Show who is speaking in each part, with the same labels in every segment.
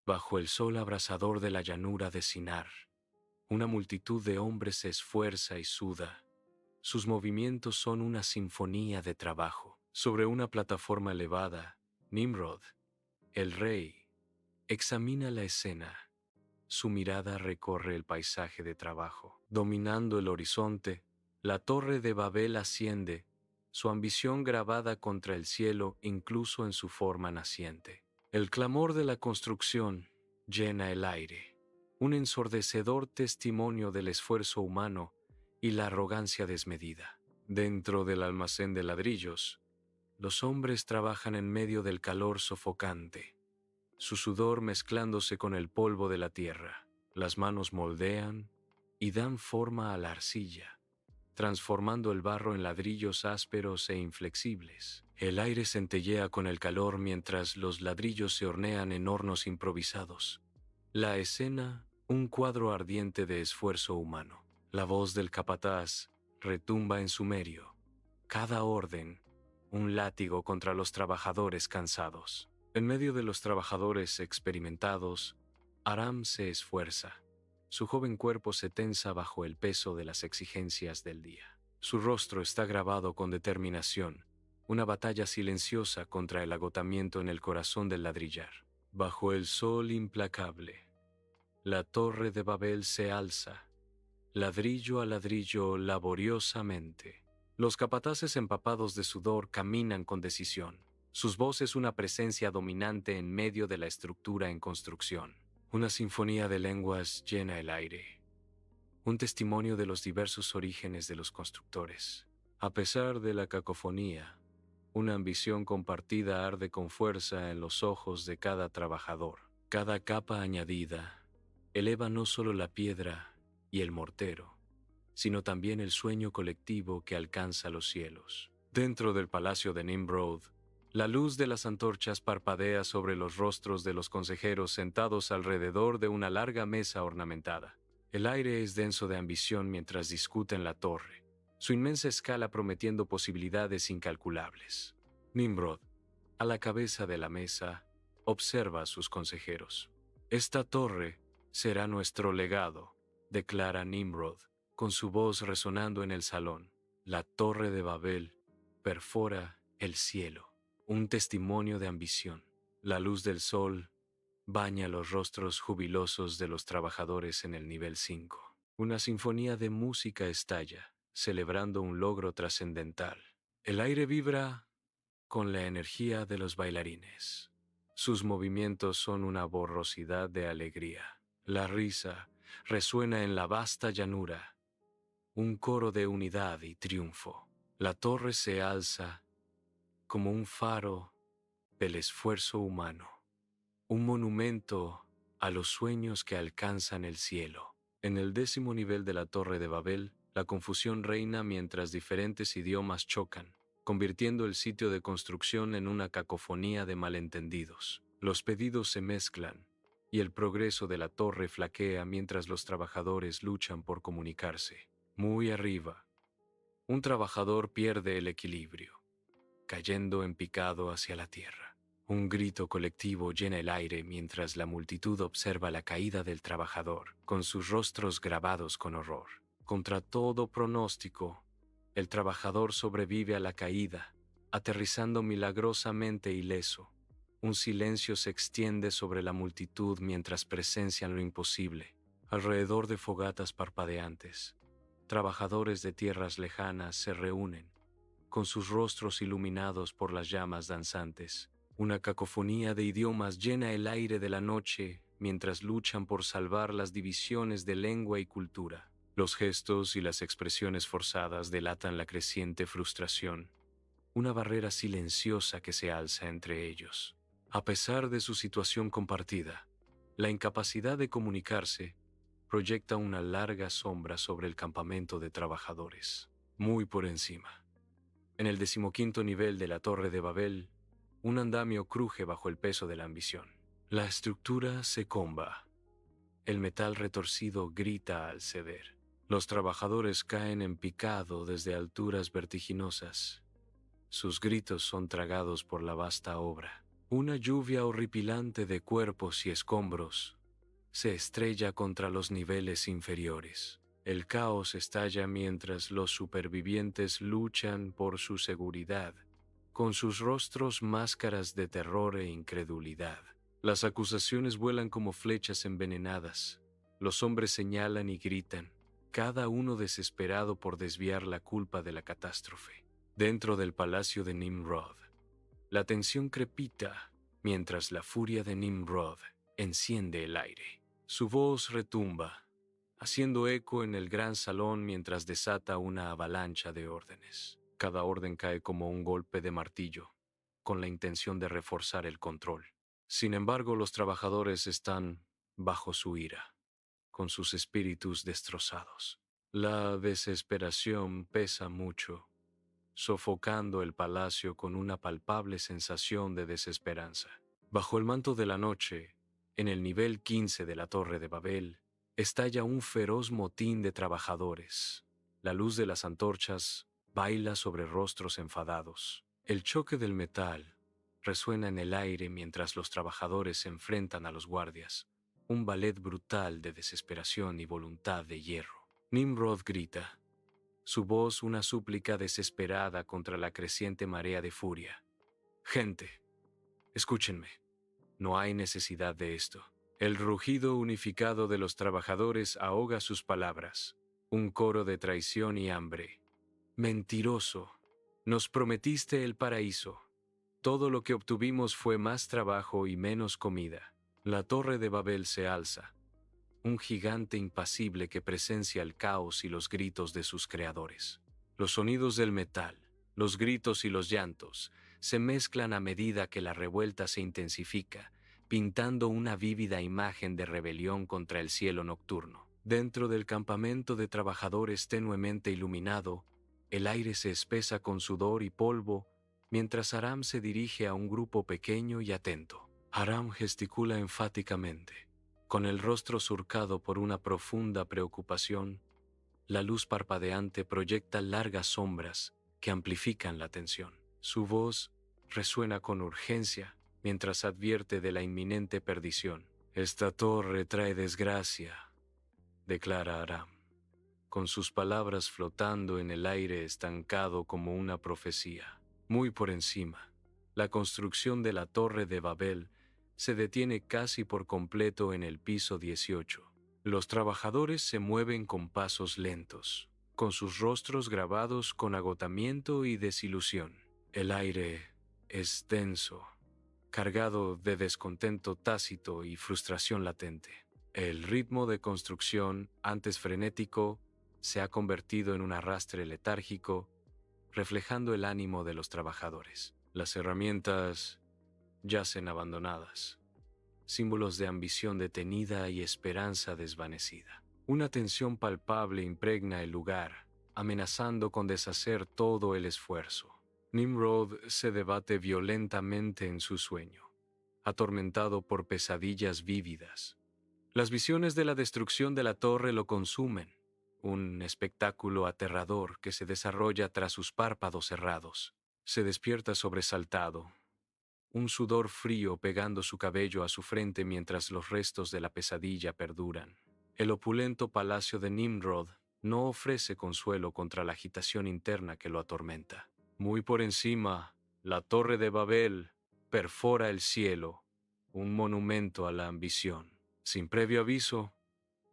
Speaker 1: Bajo el sol abrasador de la llanura de Sinar, una multitud de hombres se esfuerza y suda. Sus movimientos son una sinfonía de trabajo. Sobre una plataforma elevada, Nimrod, el rey, examina la escena. Su mirada recorre el paisaje de trabajo. Dominando el horizonte, la torre de Babel asciende, su ambición grabada contra el cielo incluso en su forma naciente. El clamor de la construcción llena el aire, un ensordecedor testimonio del esfuerzo humano y la arrogancia desmedida. Dentro del almacén de ladrillos, los hombres trabajan en medio del calor sofocante, su sudor mezclándose con el polvo de la tierra. Las manos moldean y dan forma a la arcilla, transformando el barro en ladrillos ásperos e inflexibles. El aire centellea con el calor mientras los ladrillos se hornean en hornos improvisados. La escena, un cuadro ardiente de esfuerzo humano. La voz del capataz retumba en sumerio. Cada orden, un látigo contra los trabajadores cansados. En medio de los trabajadores experimentados, Aram se esfuerza. Su joven cuerpo se tensa bajo el peso de las exigencias del día. Su rostro está grabado con determinación, una batalla silenciosa contra el agotamiento en el corazón del ladrillar. Bajo el sol implacable, la torre de Babel se alza, ladrillo a ladrillo laboriosamente. Los capataces empapados de sudor caminan con decisión. Sus voces una presencia dominante en medio de la estructura en construcción. Una sinfonía de lenguas llena el aire. Un testimonio de los diversos orígenes de los constructores. A pesar de la cacofonía, una ambición compartida arde con fuerza en los ojos de cada trabajador. Cada capa añadida eleva no solo la piedra y el mortero, sino también el sueño colectivo que alcanza los cielos. Dentro del palacio de Nimrod, la luz de las antorchas parpadea sobre los rostros de los consejeros sentados alrededor de una larga mesa ornamentada. El aire es denso de ambición mientras discuten la torre, su inmensa escala prometiendo posibilidades incalculables. Nimrod, a la cabeza de la mesa, observa a sus consejeros. Esta torre será nuestro legado, declara Nimrod, con su voz resonando en el salón. La torre de Babel perfora el cielo. Un testimonio de ambición. La luz del sol baña los rostros jubilosos de los trabajadores en el nivel 5. Una sinfonía de música estalla, celebrando un logro trascendental. El aire vibra con la energía de los bailarines. Sus movimientos son una borrosidad de alegría. La risa resuena en la vasta llanura, un coro de unidad y triunfo. La torre se alza como un faro del esfuerzo humano, un monumento a los sueños que alcanzan el cielo. En el 10º nivel de la Torre de Babel, la confusión reina mientras diferentes idiomas chocan, convirtiendo el sitio de construcción en una cacofonía de malentendidos. Los pedidos se mezclan, y el progreso de la torre flaquea mientras los trabajadores luchan por comunicarse. Muy arriba, un trabajador pierde el equilibrio, cayendo en picado hacia la tierra. Un grito colectivo llena el aire mientras la multitud observa la caída del trabajador, con sus rostros grabados con horror. Contra todo pronóstico, el trabajador sobrevive a la caída, aterrizando milagrosamente ileso. Un silencio se extiende sobre la multitud mientras presencian lo imposible. Alrededor de fogatas parpadeantes, trabajadores de tierras lejanas se reúnen, con sus rostros iluminados por las llamas danzantes. Una cacofonía de idiomas llena el aire de la noche mientras luchan por salvar las divisiones de lengua y cultura. Los gestos y las expresiones forzadas delatan la creciente frustración, una barrera silenciosa que se alza entre ellos. A pesar de su situación compartida, la incapacidad de comunicarse proyecta una larga sombra sobre el campamento de trabajadores. Muy por encima, en el 15º nivel de la Torre de Babel, un andamio cruje bajo el peso de la ambición. La estructura se comba. El metal retorcido grita al ceder. Los trabajadores caen en picado desde alturas vertiginosas. Sus gritos son tragados por la vasta obra. Una lluvia horripilante de cuerpos y escombros se estrella contra los niveles inferiores. El caos estalla mientras los supervivientes luchan por su seguridad, con sus rostros máscaras de terror e incredulidad. Las acusaciones vuelan como flechas envenenadas. Los hombres señalan y gritan, cada uno desesperado por desviar la culpa de la catástrofe. Dentro del palacio de Nimrod, la tensión crepita mientras la furia de Nimrod enciende el aire. Su voz retumba, haciendo eco en el gran salón mientras desata una avalancha de órdenes. Cada orden cae como un golpe de martillo, con la intención de reforzar el control. Sin embargo, los trabajadores están bajo su ira, con sus espíritus destrozados. La desesperación pesa mucho, sofocando el palacio con una palpable sensación de desesperanza. Bajo el manto de la noche, en el nivel 15 de la Torre de Babel, estalla un feroz motín de trabajadores. La luz de las antorchas baila sobre rostros enfadados. El choque del metal resuena en el aire mientras los trabajadores se enfrentan a los guardias. Un ballet brutal de desesperación y voluntad de hierro. Nimrod grita, su voz una súplica desesperada contra la creciente marea de furia. Gente, escúchenme. No hay necesidad de esto. El rugido unificado de los trabajadores ahoga sus palabras. Un coro de traición y hambre. Mentiroso. Nos prometiste el paraíso. Todo lo que obtuvimos fue más trabajo y menos comida. La Torre de Babel se alza. Un gigante impasible que presencia el caos y los gritos de sus creadores. Los sonidos del metal, los gritos y los llantos se mezclan a medida que la revuelta se intensifica, pintando una vívida imagen de rebelión contra el cielo nocturno. Dentro del campamento de trabajadores tenuemente iluminado, el aire se espesa con sudor y polvo, mientras Aram se dirige a un grupo pequeño y atento. Aram gesticula enfáticamente. Con el rostro surcado por una profunda preocupación, la luz parpadeante proyecta largas sombras que amplifican la tensión. Su voz resuena con urgencia mientras advierte de la inminente perdición. Esta torre trae desgracia, declara Aram, con sus palabras flotando en el aire estancado como una profecía. Muy por encima, la construcción de la Torre de Babel se detiene casi por completo en el piso 18. Los trabajadores se mueven con pasos lentos, con sus rostros grabados con agotamiento y desilusión. El aire es denso, cargado de descontento tácito y frustración latente. El ritmo de construcción, antes frenético, se ha convertido en un arrastre letárgico, reflejando el ánimo de los trabajadores. Las herramientas yacen abandonadas, símbolos de ambición detenida y esperanza desvanecida. Una tensión palpable impregna el lugar, amenazando con deshacer todo el esfuerzo. Nimrod se debate violentamente en su sueño, atormentado por pesadillas vívidas. Las visiones de la destrucción de la torre lo consumen, un espectáculo aterrador que se desarrolla tras sus párpados cerrados. Se despierta sobresaltado, un sudor frío pegando su cabello a su frente mientras los restos de la pesadilla perduran. El opulento palacio de Nimrod no ofrece consuelo contra la agitación interna que lo atormenta. Muy por encima, la Torre de Babel perfora el cielo, un monumento a la ambición. Sin previo aviso,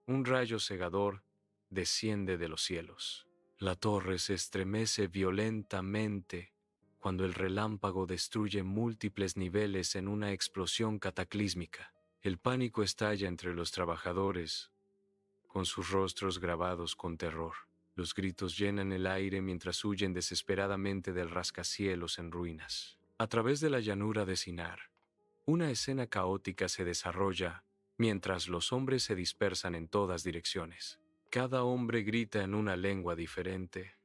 Speaker 1: un rayo cegador desciende de los cielos. La torre se estremece violentamente cuando el relámpago destruye múltiples niveles en una explosión cataclísmica. El pánico estalla entre los trabajadores, con sus rostros grabados con terror. Los gritos llenan el aire mientras huyen desesperadamente del rascacielos en ruinas. A través de la llanura de Sinar, una escena caótica se desarrolla mientras los hombres se dispersan en todas direcciones. Cada hombre grita en una lengua diferente.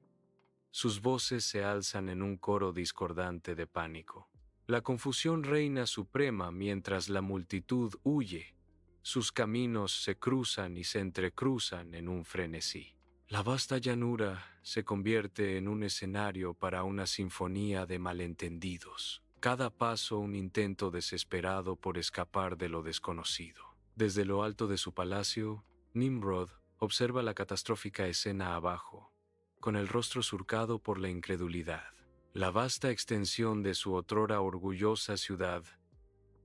Speaker 1: Sus voces se alzan en un coro discordante de pánico. La confusión reina suprema mientras la multitud huye. Sus caminos se cruzan y se entrecruzan en un frenesí. La vasta llanura se convierte en un escenario para una sinfonía de malentendidos. Cada paso un intento desesperado por escapar de lo desconocido. Desde lo alto de su palacio, Nimrod observa la catastrófica escena abajo, con el rostro surcado por la incredulidad. La vasta extensión de su otrora orgullosa ciudad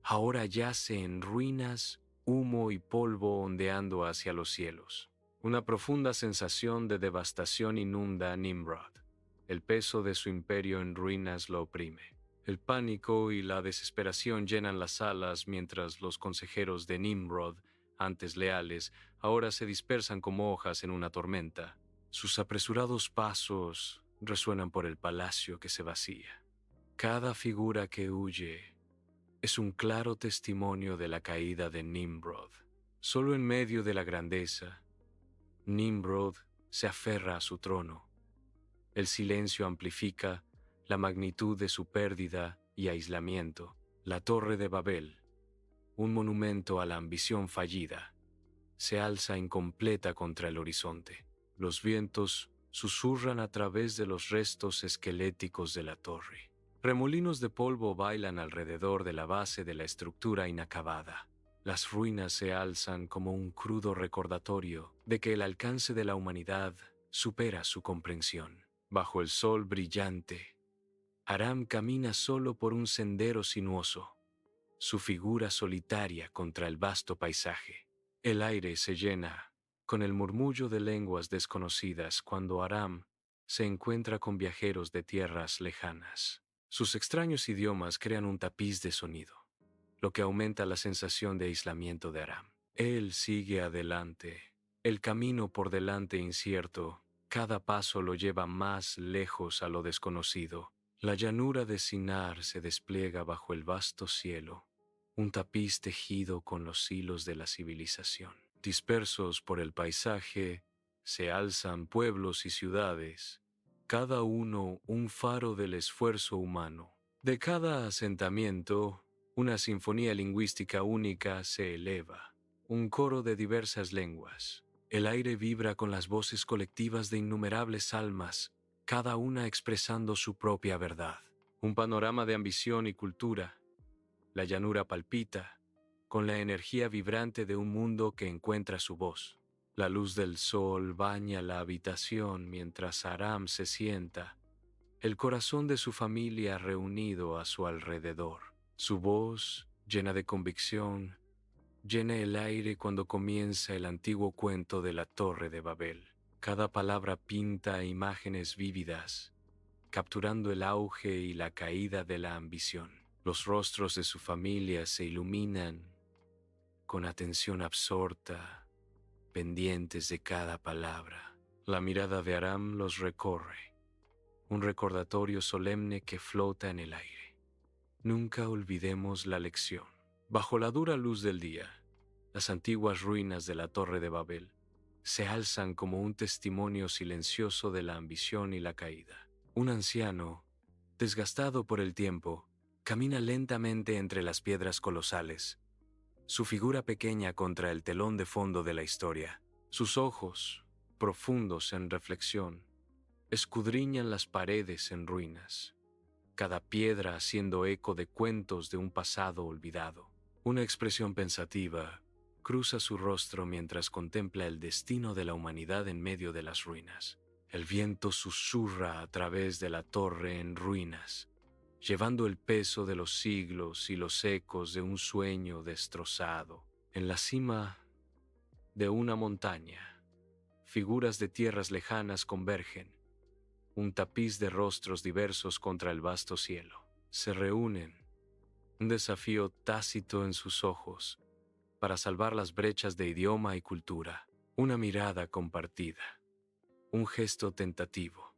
Speaker 1: ahora yace en ruinas, humo y polvo ondeando hacia los cielos. Una profunda sensación de devastación inunda a Nimrod. El peso de su imperio en ruinas lo oprime. El pánico y la desesperación llenan las salas mientras los consejeros de Nimrod, antes leales, ahora se dispersan como hojas en una tormenta. Sus apresurados pasos resuenan por el palacio que se vacía. Cada figura que huye es un claro testimonio de la caída de Nimrod. Solo en medio de la grandeza, Nimrod se aferra a su trono. El silencio amplifica la magnitud de su pérdida y aislamiento. La Torre de Babel, un monumento a la ambición fallida, se alza incompleta contra el horizonte. Los vientos susurran a través de los restos esqueléticos de la torre. Remolinos de polvo bailan alrededor de la base de la estructura inacabada. Las ruinas se alzan como un crudo recordatorio de que el alcance de la humanidad supera su comprensión. Bajo el sol brillante, Aram camina solo por un sendero sinuoso, su figura solitaria contra el vasto paisaje. El aire se llena con el murmullo de lenguas desconocidas cuando Aram se encuentra con viajeros de tierras lejanas. Sus extraños idiomas crean un tapiz de sonido, lo que aumenta la sensación de aislamiento de Aram. Él sigue adelante, el camino por delante incierto, cada paso lo lleva más lejos a lo desconocido. La llanura de Sinar se despliega bajo el vasto cielo, un tapiz tejido con los hilos de la civilización. Dispersos por el paisaje, se alzan pueblos y ciudades, cada uno un faro del esfuerzo humano. De cada asentamiento, una sinfonía lingüística única se eleva, un coro de diversas lenguas. El aire vibra con las voces colectivas de innumerables almas, cada una expresando su propia verdad. Un panorama de ambición y cultura. La llanura palpita, con la energía vibrante de un mundo que encuentra su voz. La luz del sol baña la habitación mientras Aram se sienta, el corazón de su familia reunido a su alrededor. Su voz, llena de convicción, llena el aire cuando comienza el antiguo cuento de la Torre de Babel. Cada palabra pinta imágenes vívidas, capturando el auge y la caída de la ambición. Los rostros de su familia se iluminan con atención absorta, pendientes de cada palabra. La mirada de Aram los recorre, un recordatorio solemne que flota en el aire. Nunca olvidemos la lección. Bajo la dura luz del día, las antiguas ruinas de la Torre de Babel se alzan como un testimonio silencioso de la ambición y la caída. Un anciano, desgastado por el tiempo, camina lentamente entre las piedras colosales, su figura pequeña contra el telón de fondo de la historia. Sus ojos, profundos en reflexión, escudriñan las paredes en ruinas, cada piedra haciendo eco de cuentos de un pasado olvidado. Una expresión pensativa cruza su rostro mientras contempla el destino de la humanidad en medio de las ruinas. El viento susurra a través de la torre en ruinas, llevando el peso de los siglos y los ecos de un sueño destrozado. En la cima de una montaña, figuras de tierras lejanas convergen, un tapiz de rostros diversos contra el vasto cielo. Se reúnen, un desafío tácito en sus ojos, para salvar las brechas de idioma y cultura. Una mirada compartida, un gesto tentativo.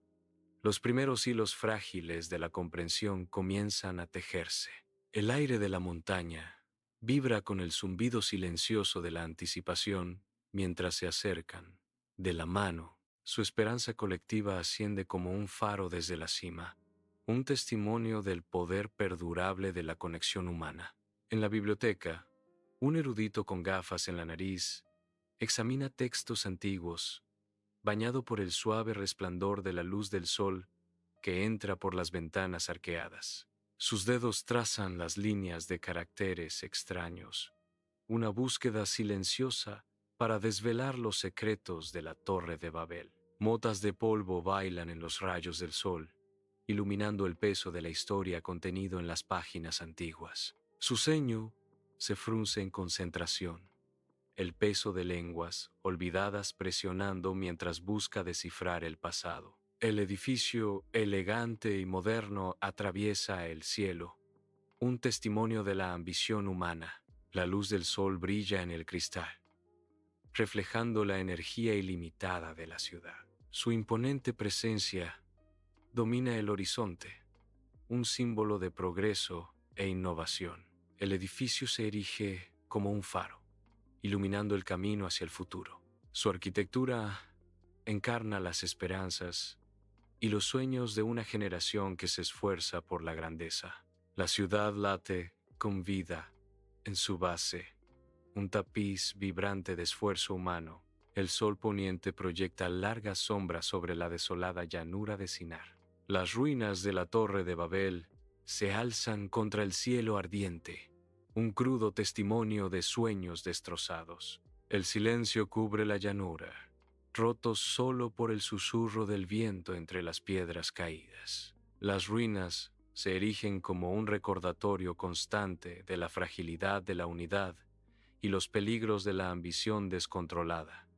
Speaker 1: Los primeros hilos frágiles de la comprensión comienzan a tejerse. El aire de la montaña vibra con el zumbido silencioso de la anticipación mientras se acercan. De la mano, su esperanza colectiva asciende como un faro desde la cima, un testimonio del poder perdurable de la conexión humana. En la biblioteca, un erudito con gafas en la nariz examina textos antiguos, bañado por el suave resplandor de la luz del sol que entra por las ventanas arqueadas. Sus dedos trazan las líneas de caracteres extraños, una búsqueda silenciosa para desvelar los secretos de la Torre de Babel. Motas de polvo bailan en los rayos del sol, iluminando el peso de la historia contenido en las páginas antiguas. Su ceño se frunce en concentración, el peso de lenguas olvidadas presionando mientras busca descifrar el pasado. El edificio elegante y moderno atraviesa el cielo, un testimonio de la ambición humana. La luz del sol brilla en el cristal, reflejando la energía ilimitada de la ciudad. Su imponente presencia domina el horizonte, un símbolo de progreso e innovación. El edificio se erige como un faro, iluminando el camino hacia el futuro. Su arquitectura encarna las esperanzas y los sueños de una generación que se esfuerza por la grandeza. La ciudad late con vida en su base, un tapiz vibrante de esfuerzo humano. El sol poniente proyecta largas sombras sobre la desolada llanura de Sinar. Las ruinas de la Torre de Babel se alzan contra el cielo ardiente, un crudo testimonio de sueños destrozados. El silencio cubre la llanura, roto solo por el susurro del viento entre las piedras caídas. Las ruinas se erigen como un recordatorio constante de la fragilidad de la unidad y los peligros de la ambición descontrolada.